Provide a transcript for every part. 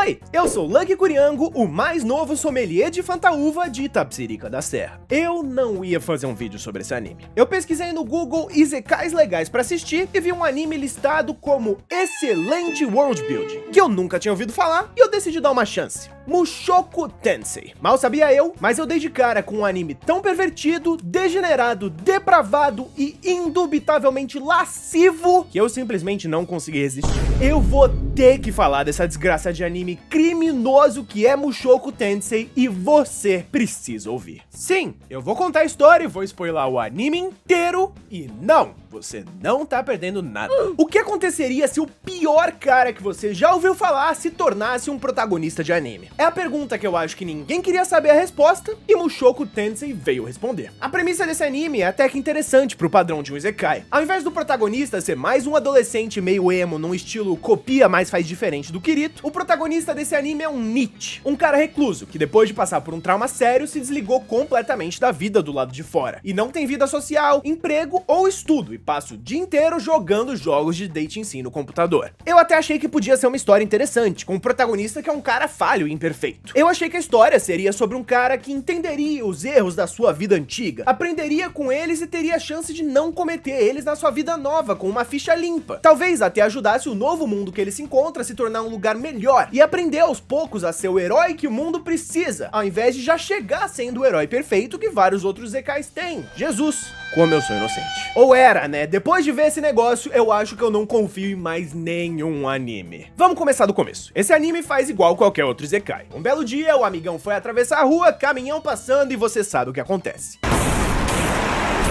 Oi, eu sou Lucky Curiango, o mais novo sommelier de Fantaúva de Itapecerica da Serra. Eu não ia fazer um vídeo sobre esse anime. Eu pesquisei no Google Isekais legais pra assistir e vi um anime listado como excelente world building, que eu nunca tinha ouvido falar e eu decidi dar uma chance. Mushoku Tensei. Mal sabia eu, mas eu dei de cara com um anime tão pervertido, degenerado, depravado e indubitavelmente lascivo que eu simplesmente não consegui resistir. Eu vou ter que falar dessa desgraça de anime criminoso que é Mushoku Tensei e você precisa ouvir. Sim, eu vou contar a história e vou spoiler o anime inteiro e não, você não tá perdendo nada. O que aconteceria se o pior cara que você já ouviu falar se tornasse um protagonista de anime? É a pergunta que eu acho que ninguém queria saber a resposta e Mushoku Tensei veio responder. A premissa desse anime é até que interessante pro padrão de um isekai. Ao invés do protagonista ser mais um adolescente meio emo num estilo copia, mas faz diferente do Kirito, o protagonista desse anime é um Nichi, um cara recluso que depois de passar por um trauma sério se desligou completamente da vida do lado de fora e não tem vida social, emprego ou estudo e passa o dia inteiro jogando jogos de dating sim no computador. Eu até achei que podia ser uma história interessante, com um protagonista que é um cara falho e imperfeito. Eu achei que a história seria sobre um cara que entenderia os erros da sua vida antiga, aprenderia com eles e teria a chance de não cometer eles na sua vida nova, com uma ficha limpa. Talvez até ajudasse o novo mundo que ele se encontra a se tornar um lugar melhor e aprender aos poucos a ser o herói que o mundo precisa, ao invés de já chegar sendo o herói perfeito que vários outros zekais têm. Jesus, como eu sou inocente. Ou era, né? Depois de ver esse negócio, eu acho que eu não confio em mais nenhum anime. Vamos começar do começo. Esse anime faz igual qualquer outro isekai. Um belo dia, o amigão foi atravessar a rua, caminhão passando e você sabe o que acontece.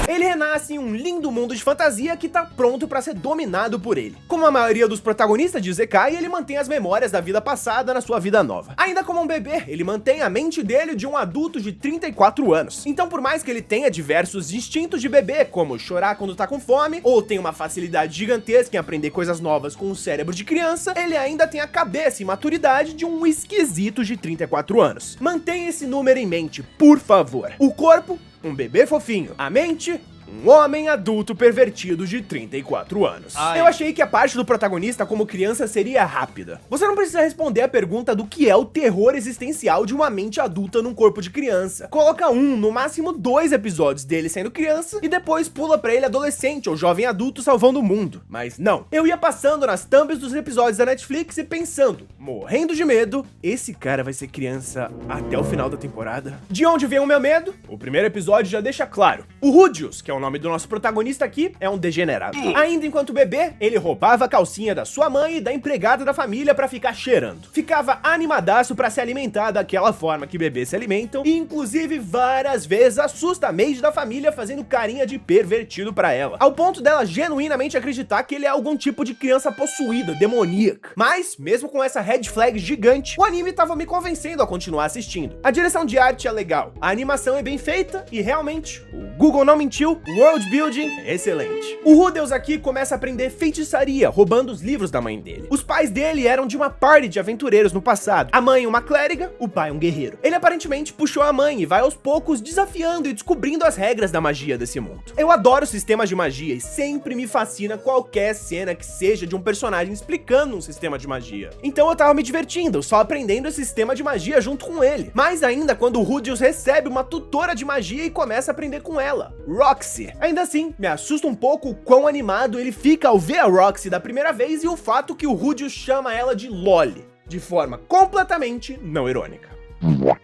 Ele renasce em um lindo mundo de fantasia que tá pronto pra ser dominado por ele. Como a maioria dos protagonistas de Isekai, ele mantém as memórias da vida passada na sua vida nova. Ainda como um bebê, ele mantém a mente dele de um adulto de 34 anos. Então, por mais que ele tenha diversos instintos de bebê, como chorar quando tá com fome, ou tem uma facilidade gigantesca em aprender coisas novas com o cérebro de criança, ele ainda tem a cabeça e maturidade de um esquisito de 34 anos. Mantenha esse número em mente, por favor. O corpo, um bebê fofinho. A mente, um homem adulto pervertido de 34 anos. Eu achei que a parte do protagonista como criança seria rápida. Você não precisa responder a pergunta do que é o terror existencial de uma mente adulta num corpo de criança. Coloca no máximo 2 episódios dele sendo criança e depois pula pra ele adolescente ou jovem adulto salvando o mundo. Mas não. Eu ia passando nas thumbs dos episódios da Netflix e pensando, morrendo de medo, esse cara vai ser criança até o final da temporada. De onde vem o meu medo? O primeiro episódio já deixa claro. O Rudius, que é o nome do nosso protagonista aqui, é um degenerado. Ainda enquanto bebê, ele roubava a calcinha da sua mãe e da empregada da família pra ficar cheirando. Ficava animadaço pra se alimentar daquela forma que bebês se alimentam e inclusive várias vezes assusta a maid da família fazendo carinha de pervertido pra ela, ao ponto dela genuinamente acreditar que ele é algum tipo de criança possuída, demoníaca. Mas, mesmo com essa red flag gigante, o anime tava me convencendo a continuar assistindo. A direção de arte é legal, a animação é bem feita e realmente, o Google não mentiu, o world building é excelente. O Rudeus aqui começa a aprender feitiçaria, roubando os livros da mãe dele. Os pais dele eram de uma party de aventureiros no passado. A mãe uma clériga, o pai um guerreiro. Ele aparentemente puxou a mãe e vai aos poucos desafiando e descobrindo as regras da magia desse mundo. Eu adoro sistemas de magia e sempre me fascina qualquer cena que seja de um personagem explicando um sistema de magia. Então eu tava me divertindo, só aprendendo esse sistema de magia junto com ele. Mais ainda quando o Rudeus recebe uma tutora de magia e começa a aprender com ela, Roxy. Ainda assim, me assusta um pouco o quão animado ele fica ao ver a Roxy da primeira vez e o fato que o Rudeus chama ela de Loli, de forma completamente não irônica.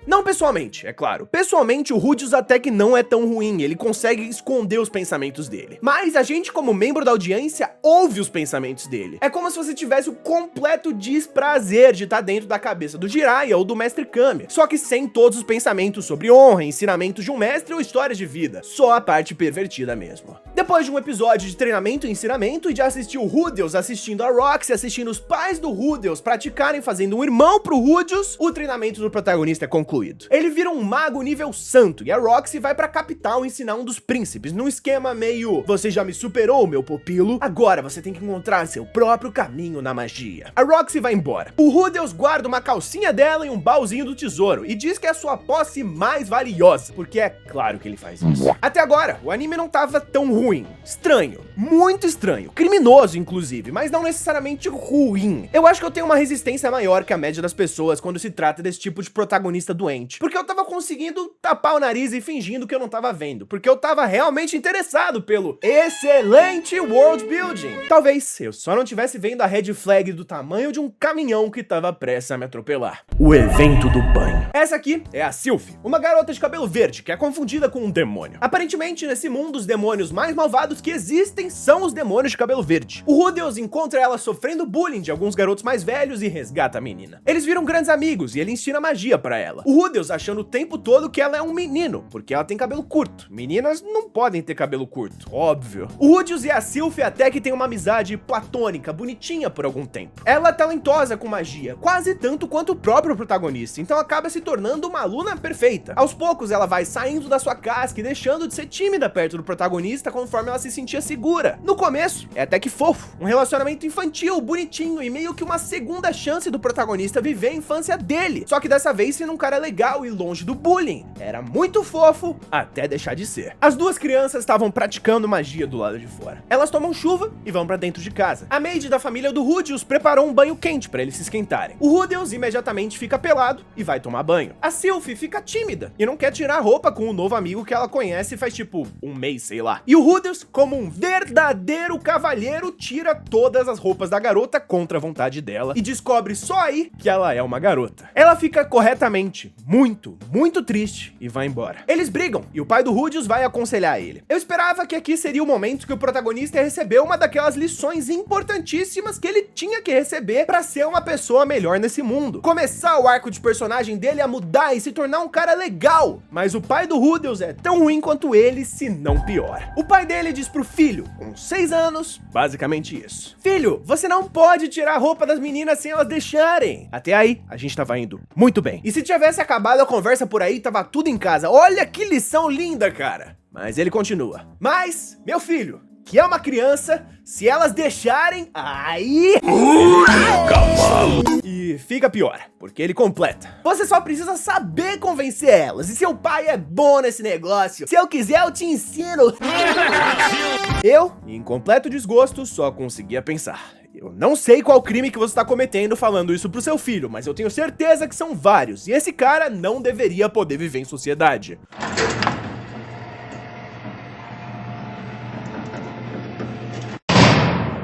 Não pessoalmente, é claro. Pessoalmente, o Rudeus até que não é tão ruim, ele consegue esconder os pensamentos dele. Mas a gente, como membro da audiência, ouve os pensamentos dele. É como se você tivesse o completo desprazer de estar dentro da cabeça do Jiraiya ou do Mestre Kami, só que sem todos os pensamentos sobre honra, ensinamentos de um mestre ou histórias de vida. Só a parte pervertida mesmo. Depois de um episódio de treinamento e ensinamento e de assistir o Rudeus assistindo a Roxy, assistindo os pais do Rudeus praticarem fazendo um irmão pro Rudeus, o treinamento do protagonista é concluído. Ele vira um mago nível santo e a Roxy vai pra capital ensinar um dos príncipes, num esquema meio: você já me superou, meu pupilo, agora você tem que encontrar seu próprio caminho na magia. A Roxy vai embora. O Rudels guarda uma calcinha dela em um baúzinho do tesouro e diz que é a sua posse mais valiosa, porque é claro que ele faz isso. Até agora, o anime não tava tão ruim. Estranho, muito estranho, criminoso inclusive, mas não necessariamente ruim. Eu acho que eu tenho uma resistência maior que a média das pessoas quando se trata desse tipo de protagonista doente, porque eu tava conseguindo tapar o nariz e fingindo que eu não tava vendo, porque eu tava realmente interessado pelo excelente world building. Talvez eu só não tivesse vendo a red flag do tamanho de um caminhão que tava prestes a me atropelar. O evento do banho. Essa aqui é a Sylphie, uma garota de cabelo verde que é confundida com um demônio. Aparentemente, nesse mundo, os demônios mais malvados que existem são os demônios de cabelo verde. O Rudels encontra ela sofrendo bullying de alguns garotos mais velhos e resgata a menina. Eles viram grandes amigos e ele ensina magia pra ela. O Rudels achando o tempo todo que ela é um menino, porque ela tem cabelo curto. Meninas não podem ter cabelo curto, óbvio. O Rudels e a Sylphie até que tem uma amizade platônica, bonitinha por algum tempo. Ela é talentosa com magia, quase tanto quanto o próprio protagonista, então acaba se tornando uma aluna perfeita. Aos poucos ela vai saindo da sua casca e deixando de ser tímida perto do protagonista conforme ela se sentia segura. No começo, é até que fofo, um relacionamento infantil, bonitinho e meio que uma segunda chance do protagonista viver a infância dele. Só que dessa vez sendo um cara legal e longe do bullying. Era muito fofo até deixar de ser. As duas crianças estavam praticando magia do lado de fora. Elas tomam chuva e vão pra dentro de casa. A maid da família do Rudels preparou um banho quente pra eles se esquentarem. O Rudels imediatamente fica pelado e vai tomar banho. A Sylphie fica tímida e não quer tirar a roupa com o novo amigo que ela conhece faz tipo um mês, sei lá. E o Rudels, como um verdadeiro cavalheiro, tira todas as roupas da garota contra a vontade dela e descobre só aí que ela é uma garota. Ela fica corretamente muito triste e vai embora. Eles brigam e o pai do Rudels vai aconselhar ele. Eu esperava que aqui seria o momento que o protagonista ia receber uma daquelas lições importantíssimas que ele tinha que receber pra ser uma pessoa melhor nesse mundo. Começar o arco de personagem dele a mudar e se tornar um cara legal. Mas o pai do Rudels é tão ruim quanto ele, se não pior. O pai dele diz pro filho, com 6 anos, basicamente isso: filho, você não pode tirar a roupa das meninas sem elas deixarem. Até aí, a gente tava indo muito bem. E se tivesse acabado a conversa por aí, tava tudo em casa. Olha que lição linda, cara. Mas ele continua: mas, meu filho, que é uma criança, se elas deixarem, aí... cavalo. E fica pior, porque ele completa: você só precisa saber convencer elas, e seu pai é bom nesse negócio. Se eu quiser, eu te ensino. Eu, em completo desgosto, só conseguia pensar: eu não sei qual crime que você está cometendo falando isso pro seu filho, mas eu tenho certeza que são vários, e esse cara não deveria poder viver em sociedade.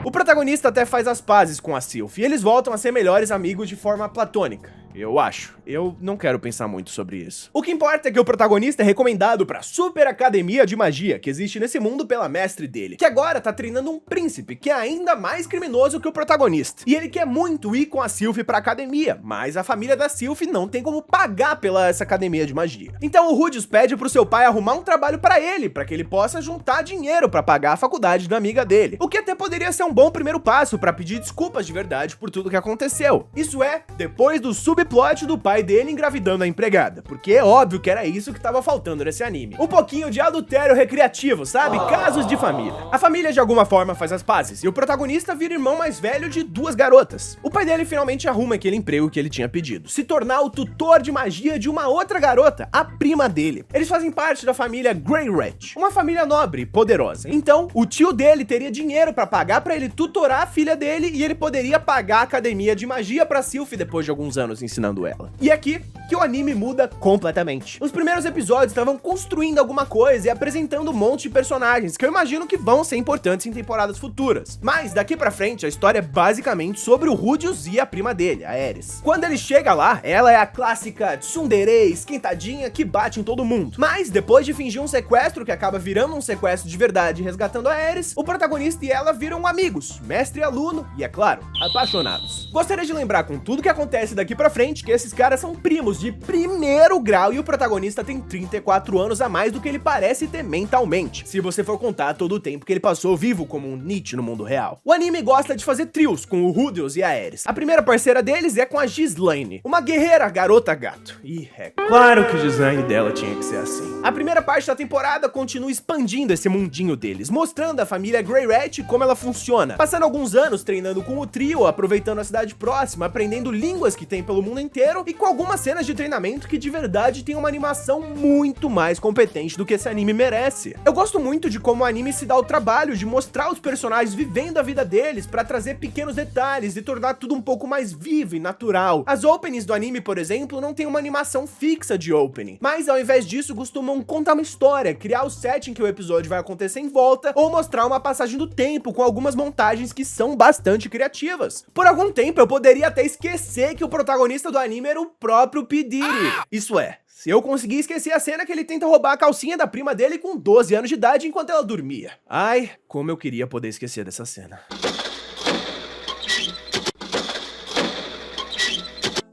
O protagonista até faz as pazes com a Sylphie e eles voltam a ser melhores amigos de forma platônica. Eu acho. Eu não quero pensar muito sobre isso. O que importa é que o protagonista é recomendado pra super academia de magia que existe nesse mundo pela mestre dele, que agora tá treinando um príncipe que é ainda mais criminoso que o protagonista. E ele quer muito ir com a Sylphie pra academia, mas a família da Sylphie não tem como pagar pela essa academia de magia. Então o Rudels pede pro seu pai arrumar um trabalho pra ele, pra que ele possa juntar dinheiro pra pagar a faculdade da amiga dele. O que até poderia ser um bom primeiro passo pra pedir desculpas de verdade por tudo que aconteceu. Isso é, depois do subplot do pai dele engravidando a empregada, porque é óbvio que era isso que tava faltando nesse anime. Um pouquinho de adultério recreativo, sabe? Casos de família. A família de alguma forma faz as pazes e o protagonista vira irmão mais velho de 2 garotas. O pai dele finalmente arruma aquele emprego que ele tinha pedido: se tornar o tutor de magia de uma outra garota, a prima dele. Eles fazem parte da família Greyret, uma família nobre e poderosa. Então, o tio dele teria dinheiro pra pagar pra ele tutorar a filha dele e ele poderia pagar a academia de magia pra Sylphie depois de alguns anos ensinando ela. E aqui que o anime muda completamente. Os primeiros episódios estavam construindo alguma coisa e apresentando um monte de personagens que eu imagino que vão ser importantes em temporadas futuras. Mas daqui pra frente a história é basicamente sobre o Rudels e a prima dele, a Aeris. Quando ele chega lá, ela é a clássica tsundere esquentadinha que bate em todo mundo. Mas depois de fingir um sequestro que acaba virando um sequestro de verdade resgatando a Aeris, o protagonista e ela viram amigos, mestre e aluno e, é claro, apaixonados. Gostaria de lembrar com tudo que acontece daqui pra frente Obviamente que esses caras são primos de primeiro grau e o protagonista tem 34 anos a mais do que ele parece ter mentalmente, se você for contar todo o tempo que ele passou vivo como um Nietzsche no mundo real. O anime gosta de fazer trios com o Rudeus e a Aeris. A primeira parceira deles é com a Ghislaine, uma guerreira garota gato. E é claro que o design dela tinha que ser assim. A primeira parte da temporada continua expandindo esse mundinho deles, mostrando a família Grey Rat como ela funciona, passando alguns anos treinando com o trio, aproveitando a cidade próxima, aprendendo línguas que tem pelo mundo inteiro e com algumas cenas de treinamento que de verdade tem uma animação muito mais competente do que esse anime merece. Eu gosto muito de como o anime se dá o trabalho de mostrar os personagens vivendo a vida deles pra trazer pequenos detalhes e tornar tudo um pouco mais vivo e natural. As openings do anime, por exemplo, não tem uma animação fixa de opening, mas ao invés disso costumam contar uma história, criar o setting que o episódio vai acontecer em volta ou mostrar uma passagem do tempo com algumas montagens que são bastante criativas. Por algum tempo eu poderia até esquecer que o protagonista do anime era o próprio P. Diddy. Isso é, se eu conseguir esquecer a cena que ele tenta roubar a calcinha da prima dele com 12 anos de idade enquanto ela dormia. Ai, como eu queria poder esquecer dessa cena.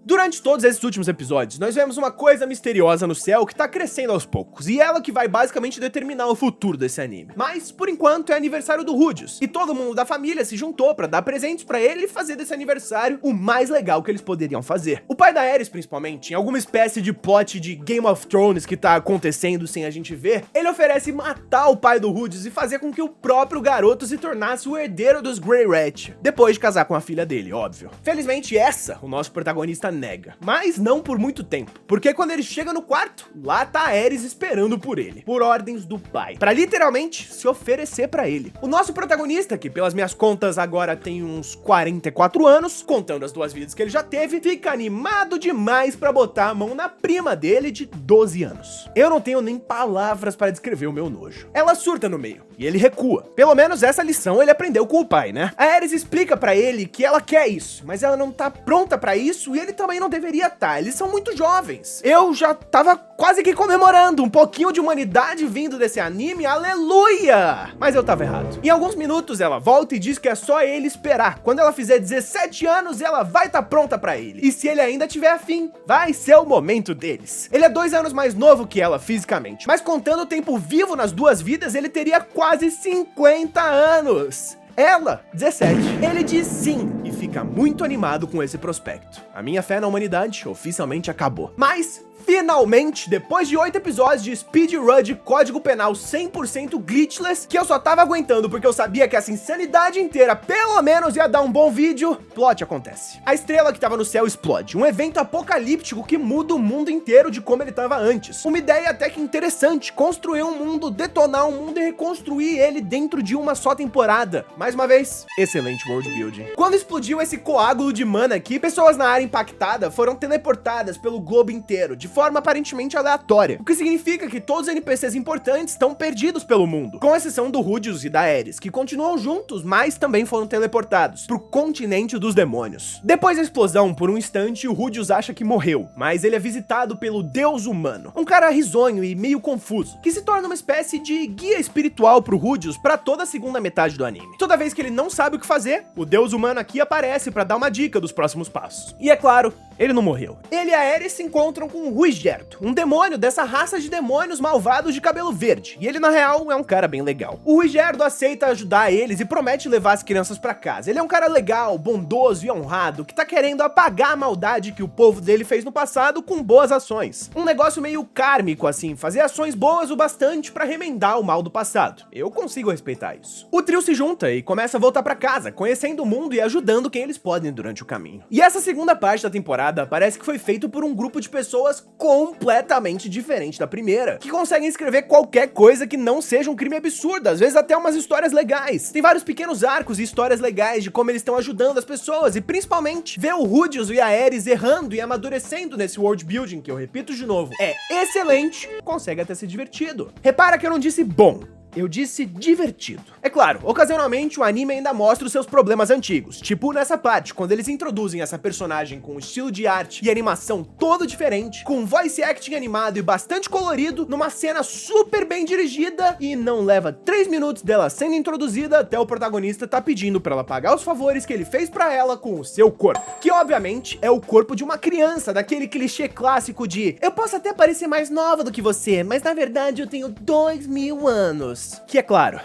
Durante todos esses últimos episódios, nós vemos uma coisa misteriosa no céu que tá crescendo aos poucos, e ela que vai basicamente determinar o futuro desse anime. Mas, por enquanto, é aniversário do Rudeus, e todo mundo da família se juntou pra dar presentes pra ele e fazer desse aniversário o mais legal que eles poderiam fazer. O pai da Aeris, principalmente, em alguma espécie de plot de Game of Thrones que tá acontecendo sem a gente ver, ele oferece matar o pai do Rudeus e fazer com que o próprio garoto se tornasse o herdeiro dos Grey Rat, depois de casar com a filha dele, óbvio. Felizmente o nosso protagonista nega, mas não por muito tempo, porque quando ele chega no quarto, lá tá a Aeris esperando por ele, por ordens do pai, pra literalmente se oferecer pra ele. O nosso protagonista, que pelas minhas contas agora tem uns 44 anos, contando as 2 vidas que ele já teve, fica animado demais pra botar a mão na prima dele de 12 anos. Eu não tenho nem palavras pra descrever o meu nojo. Ela surta no meio, e ele recua. Pelo menos essa lição ele aprendeu com o pai, né? A Aeris explica pra ele que ela quer isso, mas ela não tá pronta pra isso e ele também não deveria estar, eles são muito jovens. Eu já tava quase que comemorando um pouquinho de humanidade vindo desse anime, aleluia! Mas eu tava errado. Em alguns minutos ela volta e diz que é só ele esperar. Quando ela fizer 17 anos, ela vai estar pronta pra ele. E se ele ainda tiver afim, vai ser o momento deles. Ele é 2 anos mais novo que ela fisicamente, mas contando o tempo vivo nas 2 vidas, ele teria quase 50 anos. Ela, 17. Ele diz sim e fica muito animado com esse prospecto. A minha fé na humanidade oficialmente acabou. Mas, finalmente, depois de 8 episódios de speedrun de código penal 100% glitchless, que eu só tava aguentando porque eu sabia que essa insanidade inteira pelo menos ia dar um bom vídeo, plot acontece. A estrela que tava no céu explode, um evento apocalíptico que muda o mundo inteiro de como ele tava antes. Uma ideia até que interessante, construir um mundo, detonar um mundo e reconstruir ele dentro de uma só temporada. Mais uma vez, excelente world building. Quando explodiu esse coágulo de mana aqui, pessoas na área impactada foram teleportadas pelo globo inteiro, de forma aparentemente aleatória, o que significa que todos os NPCs importantes estão perdidos pelo mundo, com exceção do Rudeus e da Aeris, que continuam juntos, mas também foram teleportados pro continente dos demônios. Depois da explosão, por um instante, o Rudeus acha que morreu, mas ele é visitado pelo Deus Humano, um cara risonho e meio confuso, que se torna uma espécie de guia espiritual pro Rudeus pra toda a segunda metade do anime. Toda vez que ele não sabe o que fazer, o Deus Humano aqui aparece pra dar uma dica dos próximos passos. E é claro, ele não morreu. Ele e a Aeris se encontram com o Ruigerto, um demônio dessa raça de demônios malvados de cabelo verde, e ele na real é um cara bem legal. O Ruigerto aceita ajudar eles e promete levar as crianças pra casa. Ele é um cara legal, bondoso e honrado, que tá querendo apagar a maldade que o povo dele fez no passado com boas ações. Um negócio meio kármico assim, fazer ações boas o bastante pra remendar o mal do passado. Eu consigo respeitar isso. O trio se junta e começa a voltar pra casa, conhecendo o mundo e ajudando quem eles podem durante o caminho. E essa segunda parte da temporada parece que foi feito por um grupo de pessoas completamente diferente da primeira, que conseguem escrever qualquer coisa que não seja um crime absurdo, às vezes até umas histórias legais. Tem vários pequenos arcos e histórias legais de como eles estão ajudando as pessoas, e principalmente ver o Rudeus e a Aeris errando e amadurecendo nesse world building, que eu repito de novo, é excelente, consegue até ser divertido. Repara que eu não disse bom, Eu disse divertido. É claro, ocasionalmente o anime ainda mostra os seus problemas antigos, tipo nessa parte, quando eles introduzem essa personagem com um estilo de arte e animação todo diferente, com voice acting animado e bastante colorido, numa cena super bem dirigida, e não leva 3 minutos dela sendo introduzida até o protagonista tá pedindo pra ela pagar os favores que ele fez pra ela com o seu corpo, que obviamente é o corpo de uma criança, daquele clichê clássico de eu posso até parecer mais nova do que você, mas na verdade eu tenho 2000 anos. Que é claro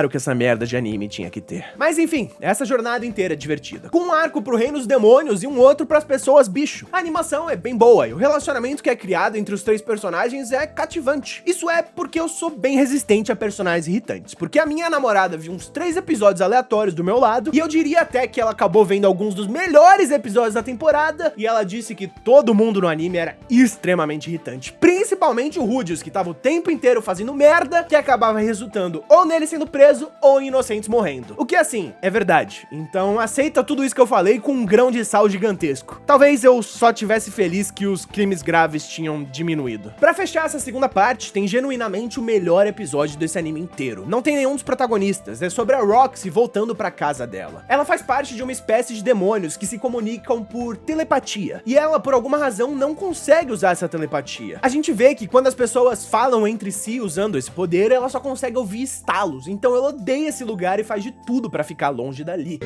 que essa merda de anime tinha que ter. Mas enfim, essa jornada inteira é divertida, com um arco pro reino dos demônios e um outro pras pessoas bicho. A animação é bem boa e o relacionamento que é criado entre os 3 personagens é cativante. Isso é porque eu sou bem resistente a personagens irritantes, porque a minha namorada viu uns 3 episódios aleatórios do meu lado, e eu diria até que ela acabou vendo alguns dos melhores episódios da temporada, e ela disse que todo mundo no anime era extremamente irritante, principalmente o Rudeus, que tava o tempo inteiro fazendo merda, que acabava resultando ou nele sendo preso, ou em inocentes morrendo. O que assim, é verdade. Então aceita tudo isso que eu falei com um grão de sal gigantesco. Talvez eu só tivesse feliz que os crimes graves tinham diminuído. Pra fechar essa segunda parte, tem genuinamente o melhor episódio desse anime inteiro. Não tem nenhum dos protagonistas, é sobre a Roxy voltando pra casa dela. Ela faz parte de uma espécie de demônios que se comunicam por telepatia, e ela, por alguma razão, não consegue usar essa telepatia. A gente vê que quando as pessoas falam entre si usando esse poder, ela só consegue ouvir estalos, então ela odeia esse lugar e faz de tudo pra ficar longe dali.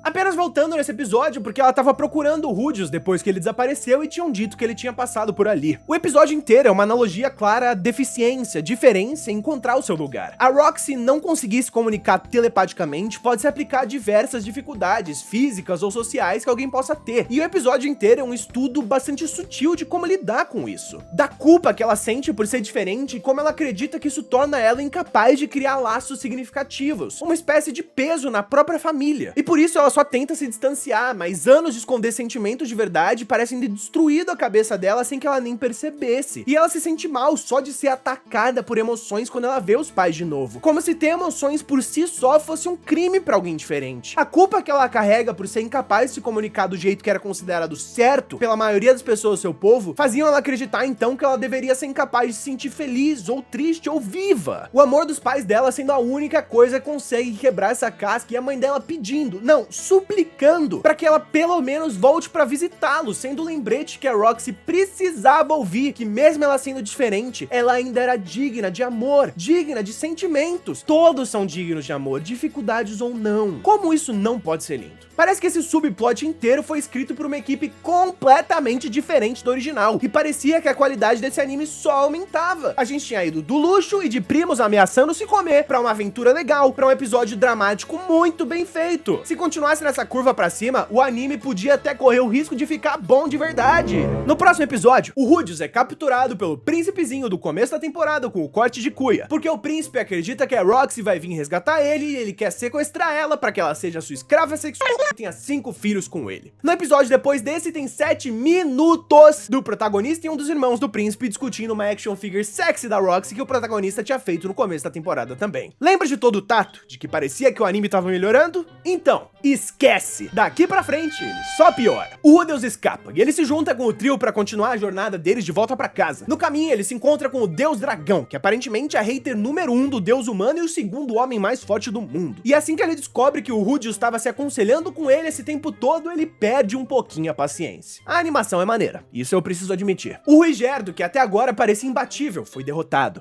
Apenas voltando nesse episódio, porque ela tava procurando o Rudeus depois que ele desapareceu e tinham dito que ele tinha passado por ali. O episódio inteiro é uma analogia clara à deficiência, diferença e encontrar o seu lugar. A Roxy não conseguir se comunicar telepaticamente pode se aplicar a diversas dificuldades físicas ou sociais que alguém possa ter. E o episódio inteiro é um estudo bastante sutil de como lidar com isso. Da culpa que ela sente por ser diferente e como ela acredita que isso torna ela incapaz de criar laços significativos, uma espécie de peso na própria família. E por isso ela só tenta se distanciar, mas anos de esconder sentimentos de verdade parecem ter destruído a cabeça dela sem que ela nem percebesse. E ela se sente mal só de ser atacada por emoções quando ela vê os pais de novo. Como se ter emoções por si só fosse um crime pra alguém diferente. A culpa que ela carrega por ser incapaz de se comunicar do jeito que era considerado certo pela maioria das pessoas do seu povo, faziam ela acreditar então que ela deveria ser incapaz de se sentir feliz, ou triste, ou viva. O amor dos pais dela sendo a única coisa que consegue quebrar essa casca, e a mãe dela pedindo, não, suplicando pra que ela pelo menos volte pra visitá-lo, sendo o lembrete que a Roxy precisava ouvir, que mesmo ela sendo diferente, ela ainda era digna de amor, digna de sentimentos. Todos são dignos de amor, dificuldades ou não. Como isso não pode ser lindo? Parece que esse subplot inteiro foi escrito por uma equipe completamente diferente do original, e parecia que a qualidade desse anime só aumentava. A gente tinha ido do luxo e de primos ameaçando se comer, pra uma aventura legal, pra um episódio dramático muito bem feito. Se continuasse nessa curva pra cima, o anime podia até correr o risco de ficar bom de verdade. No próximo episódio, o Rudeus é capturado pelo príncipezinho do começo da temporada com o corte de cuia, porque o príncipe acredita que a Roxy vai vir resgatar ele e ele quer sequestrar ela pra que ela seja sua escrava sexual e tenha 5 filhos com ele. No episódio depois desse, tem 7 minutos do protagonista e um dos irmãos do príncipe discutindo uma action figure sexy da Roxy que o protagonista tinha feito no começo da temporada também. Lembra de todo o tato? De que parecia que o anime tava melhorando? Então, esquece! Daqui pra frente, ele só piora. O Rudeus escapa e ele se junta com o trio pra continuar a jornada deles de volta pra casa. No caminho, ele se encontra com o Deus Dragão, que aparentemente é hater número 1 do Deus Humano e o segundo homem mais forte do mundo. E assim que ele descobre que o Rudeus estava se aconselhando com ele esse tempo todo, ele perde um pouquinho a paciência. A animação é maneira, isso eu preciso admitir. O Rui Gerdo, que até agora parecia imbatível, foi derrotado.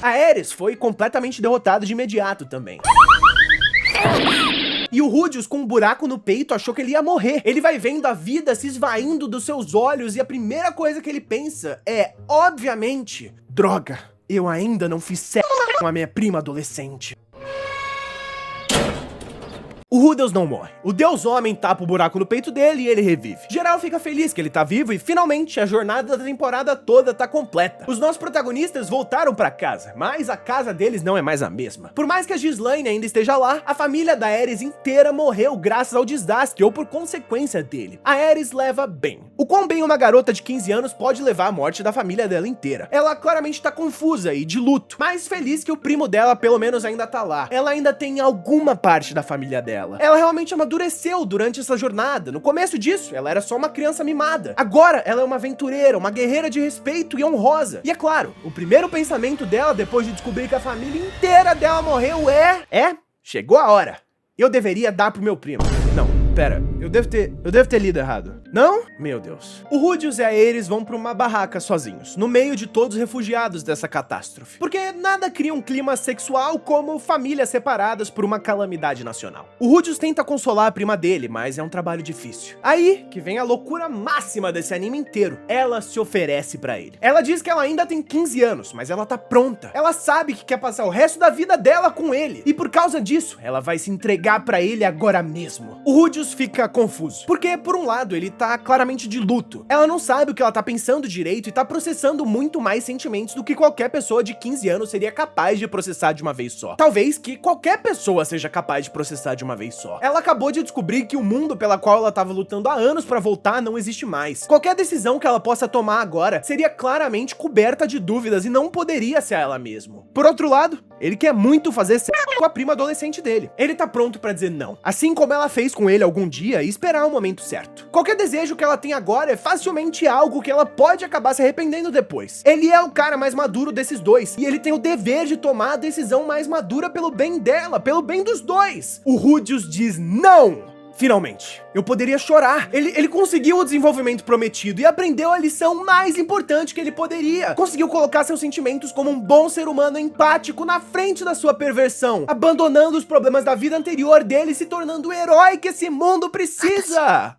A Ares foi completamente derrotado de imediato também. E o Rudeus, com um buraco no peito, achou que ele ia morrer. Ele vai vendo a vida se esvaindo dos seus olhos e a primeira coisa que ele pensa é, obviamente, droga, eu ainda não fiz sexo com a minha prima adolescente. O Rudeus não morre. O Deus Homem tapa o buraco no peito dele e ele revive. Geral fica feliz que ele tá vivo e finalmente a jornada da temporada toda tá completa. Os nossos protagonistas voltaram pra casa, mas a casa deles não é mais a mesma. Por mais que a Ghislaine ainda esteja lá, a família da Ares inteira morreu graças ao desastre ou por consequência dele. A Ares leva bem. O quão bem uma garota de 15 anos pode levar à morte da família dela inteira. Ela claramente tá confusa e de luto, mas feliz que o primo dela pelo menos ainda tá lá. Ela ainda tem alguma parte da família dela. dela. Ela realmente amadureceu durante essa jornada. No começo disso, ela era só uma criança mimada. Agora, ela é uma aventureira, uma guerreira de respeito e honrosa. E é claro, o primeiro pensamento dela, depois de descobrir que a família inteira dela morreu chegou a hora. Eu deveria dar pro meu primo. Não, pera, eu devo ter lido errado. Não? Meu Deus. O Rudeus e a Aerys vão pra uma barraca sozinhos, no meio de todos os refugiados dessa catástrofe. Porque nada cria um clima sexual como famílias separadas por uma calamidade nacional. O Rudeus tenta consolar a prima dele, mas é um trabalho difícil. Aí que vem a loucura máxima desse anime inteiro. Ela se oferece pra ele. Ela diz que ela ainda tem 15 anos, mas ela tá pronta. Ela sabe que quer passar o resto da vida dela com ele. E por causa disso, ela vai se entregar pra ele agora mesmo. O Rudeus fica confuso, porque por um lado ele tá claramente de luto. Ela não sabe o que ela tá pensando direito e tá processando muito mais sentimentos do que qualquer pessoa de 15 anos seria capaz de processar de uma vez só. Talvez que qualquer pessoa seja capaz de processar de uma vez só. Ela acabou de descobrir que o mundo pela qual ela tava lutando há anos pra voltar não existe mais. Qualquer decisão que ela possa tomar agora seria claramente coberta de dúvidas e não poderia ser ela mesma. Por outro lado, ele quer muito fazer sexo com a prima adolescente dele. Ele tá pronto pra dizer não, assim como ela fez com ele algum dia e esperar o momento certo. Qualquer desejo que ela tem agora é facilmente algo que ela pode acabar se arrependendo depois. Ele é o cara mais maduro desses dois, e ele tem o dever de tomar a decisão mais madura pelo bem dela, pelo bem dos dois. O Rudeus diz não! Finalmente, eu poderia chorar. Ele conseguiu o desenvolvimento prometido e aprendeu a lição mais importante que ele poderia. Conseguiu colocar seus sentimentos como um bom ser humano empático na frente da sua perversão, abandonando os problemas da vida anterior dele e se tornando o herói que esse mundo precisa.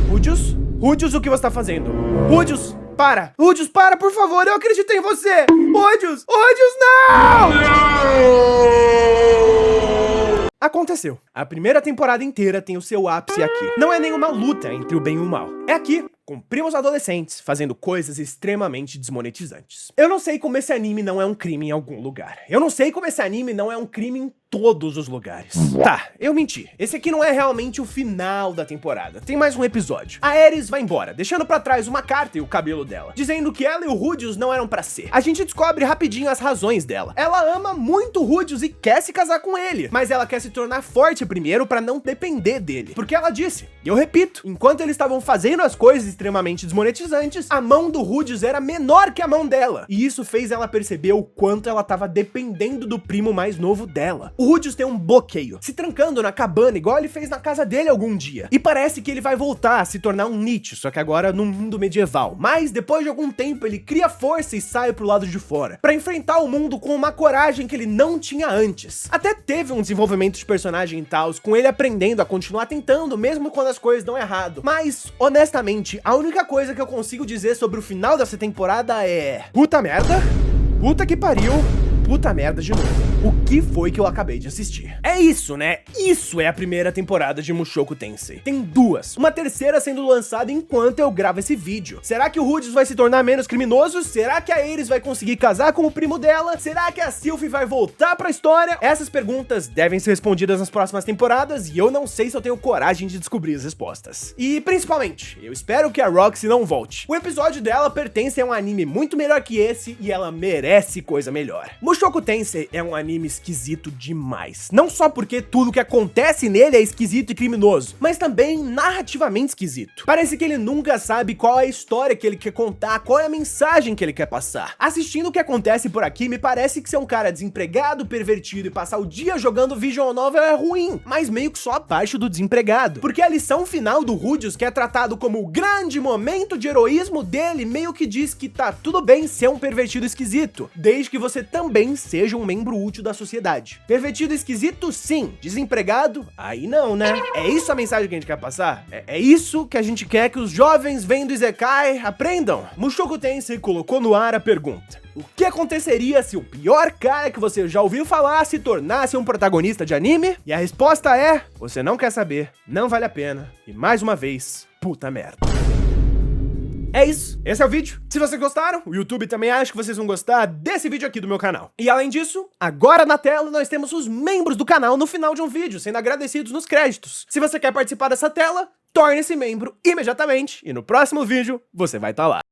Rudeus? Rudeus, o que você tá fazendo? Rudeus, para! Rudeus, para, por favor, eu acredito em você! Rudeus! Rudeus, não! Aconteceu. A primeira temporada inteira tem o seu ápice aqui. Não é nenhuma luta entre o bem e o mal. É aqui, com primos adolescentes fazendo coisas extremamente desmonetizantes. Eu não sei como esse anime não é um crime em algum lugar. Eu não sei como esse anime não é um crime em todos os lugares. Tá, eu menti. Esse aqui não é realmente o final da temporada. Tem mais um episódio. A Aerys vai embora, deixando pra trás uma carta e o cabelo dela, dizendo que ela e o Rudeus não eram pra ser. A gente descobre rapidinho as razões dela. Ela ama muito o Rudeus e quer se casar com ele, mas ela quer se tornar forte primeiro pra não depender dele. Porque ela disse, e eu repito, enquanto eles estavam fazendo as coisas extremamente desmonetizantes, a mão do Rudeus era menor que a mão dela. E isso fez ela perceber o quanto ela tava dependendo do primo mais novo dela. O Rudeus tem um bloqueio, se trancando na cabana igual ele fez na casa dele algum dia. E parece que ele vai voltar a se tornar um Nietzsche, só que agora num mundo medieval. Mas depois de algum tempo ele cria força e sai pro lado de fora, pra enfrentar o mundo com uma coragem que ele não tinha antes. Até teve um desenvolvimento de personagem e tal, com ele aprendendo a continuar tentando, mesmo quando as coisas dão errado. Mas, honestamente, a única coisa que eu consigo dizer sobre o final dessa temporada é... puta merda, puta que pariu, puta merda de novo. O que foi que eu acabei de assistir? É isso, né? Isso é a primeira temporada de Mushoku Tensei. Tem duas. Uma terceira sendo lançada enquanto eu gravo esse vídeo. Será que o Rudeus vai se tornar menos criminoso? Será que a Aerys vai conseguir casar com o primo dela? Será que a Sylvie vai voltar pra história? Essas perguntas devem ser respondidas nas próximas temporadas e eu não sei se eu tenho coragem de descobrir as respostas. E, principalmente, eu espero que a Roxy não volte. O episódio dela pertence a um anime muito melhor que esse e ela merece coisa melhor. Mushoku Tensei é um anime esquisito demais. Não só porque tudo que acontece nele é esquisito e criminoso, mas também narrativamente esquisito. Parece que ele nunca sabe qual é a história que ele quer contar, qual é a mensagem que ele quer passar. Assistindo o que acontece por aqui, me parece que ser um cara desempregado, pervertido e passar o dia jogando visual novel é ruim, mas meio que só a parte do desempregado. Porque a lição final do Rudeus, que é tratado como o grande momento de heroísmo dele, meio que diz que tá tudo bem ser um pervertido esquisito, desde que você também seja um membro útil da sociedade. Pervertido esquisito, sim. Desempregado, aí não, né? É isso a mensagem que a gente quer passar? É isso que a gente quer que os jovens vendo Isekai aprendam? Mushoku Tensei colocou no ar a pergunta: o que aconteceria se o pior cara que você já ouviu falar se tornasse um protagonista de anime? E a resposta é: você não quer saber, não vale a pena, e mais uma vez, puta merda. É isso, esse é o vídeo. Se vocês gostaram, o YouTube também acha que vocês vão gostar desse vídeo aqui do meu canal. E além disso, agora na tela nós temos os membros do canal no final de um vídeo, sendo agradecidos nos créditos. Se você quer participar dessa tela, torne-se membro imediatamente e no próximo vídeo você vai estar lá.